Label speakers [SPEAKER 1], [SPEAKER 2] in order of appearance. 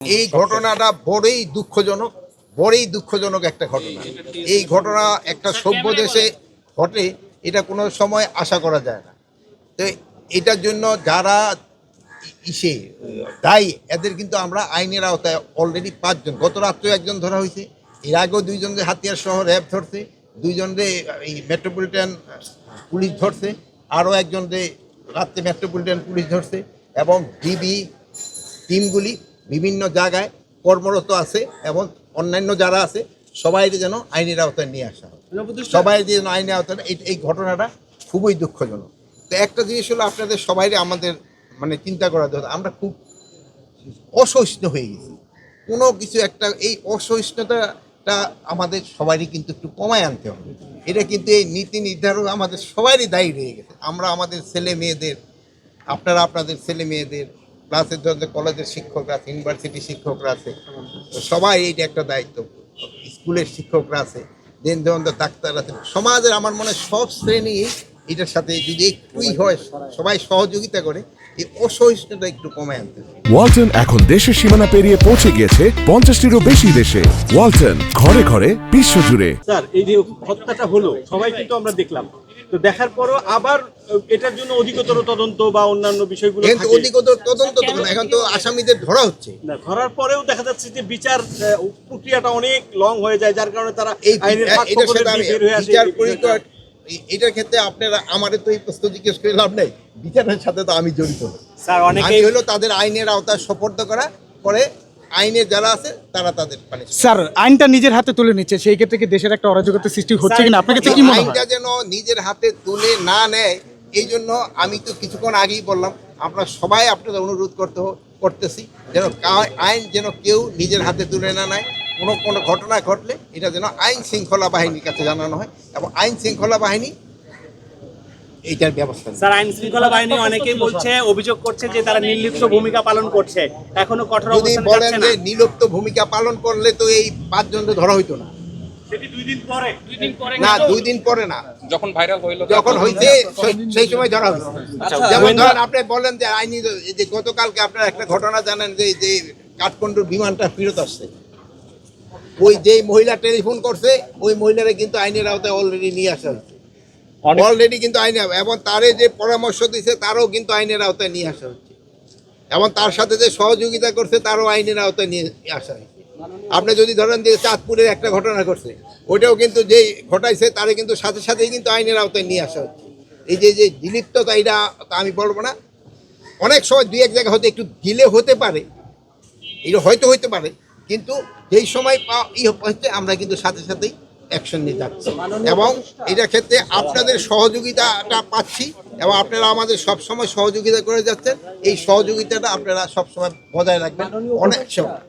[SPEAKER 1] এই ঘটনাটা বড়ই দুঃখজনক একটা ঘটনা। এই ঘটনা একটা সভ্য দেশে ঘটে, এটা কোনো সময় আশা করা যায় না। তো এটার জন্য যারা ইসে দায়ী, এদের কিন্তু আমরা আইনের আওতায় অলরেডি 5 জন, গত রাত্রে একজন ধরা হয়েছে, এর আগেও 2 জনকে হাতিয়ার সহ র্যাব ধরছে, 2 জনকে এই মেট্রোপলিটন পুলিশ ধরছে, আরও একজনকে রাত্রে মেট্রোপলিটন পুলিশ ধরছে, এবং ডিবি টিমগুলি বিভিন্ন জায়গায় কর্মরত আছে, এবং অন্যান্য যারা আছে সবাই যেন আইনের আওতায় নিয়ে আসা হয়, সবাই যেন আইনের আওতায়। এই ঘটনাটা খুবই দুঃখজনক। তো একটা জিনিস হলো, আপনাদের সবাই আমাদের মানে চিন্তা করা দরকার, আমরা খুব অসহিষ্ণু হয়ে গেছি কোনো কিছু একটা। এই অসহিষ্ণুতাটা আমাদের সবারই কিন্তু একটু কমায় আনতে হবে। এটা কিন্তু এই নীতি নির্ধারক আমাদের সবারই দায়ী রয়ে গেছে। আমরা আমাদের ছেলে মেয়েদের, আপনারা আপনাদের ছেলে মেয়েদের, ক্লাসের ধরনের কলেজের শিক্ষকরা আছে, ইউনিভার্সিটি শিক্ষকরা আছে, সবাই এইটা একটা দায়িত্ব। স্কুলের শিক্ষকরা আছে, দেন ধরনের ডাক্তার আছে, সমাজের আমার মনে হয় সব শ্রেণী এটার সাথে যদি একটুই হয়, সবাই সহযোগিতা করে, এই অসহিষ্ণুতা একটু কমে আনতে হবে।
[SPEAKER 2] ওয়ালটন এখন দেশের সীমানা পেরিয়ে পৌঁছে গিয়েছে 50টিরও বেশি দেশে। ওয়ালটন, ঘরে ঘরে বিশ্বজুড়ে।
[SPEAKER 3] স্যার, এই যে হত্যাটা হলো, সবাই কিন্তু আমরা দেখলাম, তো দেখার পরও আবার এটার জন্য অধিকতর তদন্ত বা অন্যান্য বিষয়গুলো থাকে।
[SPEAKER 1] অধিকতর তদন্ত তো না, এখন তো আসামিদের ধরা হচ্ছে
[SPEAKER 3] না, ধরার পরেও দেখা যাচ্ছে যে বিচার প্রক্রিয়াটা অনেক লং হয়ে যায়, যার কারণে তারা
[SPEAKER 1] এই
[SPEAKER 3] আইনের
[SPEAKER 1] এটার
[SPEAKER 3] পক্ষ
[SPEAKER 1] সাথে আমি
[SPEAKER 3] বের হয়ে আসে।
[SPEAKER 1] বিচার পরিকর এটার ক্ষেত্রে আপনারা আমাদের তো এই প্রশ্ন জিজ্ঞেস করে লাভ নেই, বিচারের সাথে তো আমি জড়িত না।
[SPEAKER 3] স্যার,
[SPEAKER 1] আমি হলো তাদের আইনের আওতায় সোপর্দ করা, পরে আইনের যারা আছে তারা তাদের পানি।
[SPEAKER 4] স্যার, আইনটা নিজের হাতে তুলে নিচ্ছে, সেই ক্ষেত্রে কি দেশের একটা অরাজকতার সৃষ্টি হচ্ছে কিনা আপনার কাছে কি মনে হয়?
[SPEAKER 1] আইনটা যেন নিজের হাতে তুলে না নেয়, এই জন্য আমি তো কিছুক্ষণ আগেই বললাম, আমরা সবাই আপনাদের অনুরোধ করতেছি যেন আইন যেন কেউ নিজের হাতে তুলে না নেয়। কোনো ঘটনা ঘটলে এটা যেন আইন শৃঙ্খলা বাহিনীর কাছে জানানো হয়, এবং আইন শৃঙ্খলা বাহিনী এইটার ব্যবস্থা নেয়।
[SPEAKER 5] স্যার, আইন শৃঙ্খলা বাহিনী অনেকেই বলছে, অভিযোগ করছে যে তারা নির্লিপ্ত ভূমিকা পালন করছে, এখনো কঠোর
[SPEAKER 1] যদি
[SPEAKER 5] অবস্থানে
[SPEAKER 1] বলেন
[SPEAKER 5] যাচ্ছে
[SPEAKER 1] যে
[SPEAKER 5] না।
[SPEAKER 1] নির্লিপ্ত ভূমিকা পালন করলে তো এই 5 জনকে ধরা হইতো না।
[SPEAKER 3] সেটি 2 দিন পরে
[SPEAKER 1] না, 2 দিন পরে না,
[SPEAKER 6] যখন ভাইরাল হইলো,
[SPEAKER 1] যখন হইতে সেই সময় ধরা হয়েছে। যেমন ধরেন আপনি বলেন যে আইনি, যে গতকালকে আপনারা একটা ঘটনা জানেন যে যে কাঠমান্ডুর বিমানটা ফেরত আসছে, ওই যে মহিলা টেলিফোন করছে, ওই মহিলারা কিন্তু আইনের আওতায় অলরেডি নিয়ে আসা হয়েছে, অলরেডি কিন্তু আইনে, এবং তারে যে পরামর্শ দিয়েছে তারও কিন্তু আইনের আওতায় নিয়ে আসা হচ্ছে, এবং তার সাথে যে সহযোগিতা করছে তারও আইনের আওতায় নিয়ে আসা হয়েছে। আপনি যদি ধরেন যে চাঁদপুরের একটা ঘটনা ঘটছে, ওইটাও কিন্তু যেই ঘটাইছে তারে কিন্তু সাথে সাথেই কিন্তু আইনের আওতায় নিয়ে আসা হচ্ছে। এই যে যে দিলিপ্ততা, এটা আমি বলবো না, অনেক সময় 2-1 জায়গায় হয়তো একটু ডিলে হতে পারে, এটা হয়তো হইতে পারে, কিন্তু যেই সময় হচ্ছে আমরা কিন্তু সাথে সাথেই অ্যাকশন নিয়ে যাচ্ছি, এবং এটার ক্ষেত্রে আপনাদের সহযোগিতাটা পাচ্ছি, এবং আপনারা আমাদের সবসময় সহযোগিতা করে যাচ্ছেন। এই সহযোগিতাটা আপনারা সবসময় বজায় রাখবেন অনেক সময়।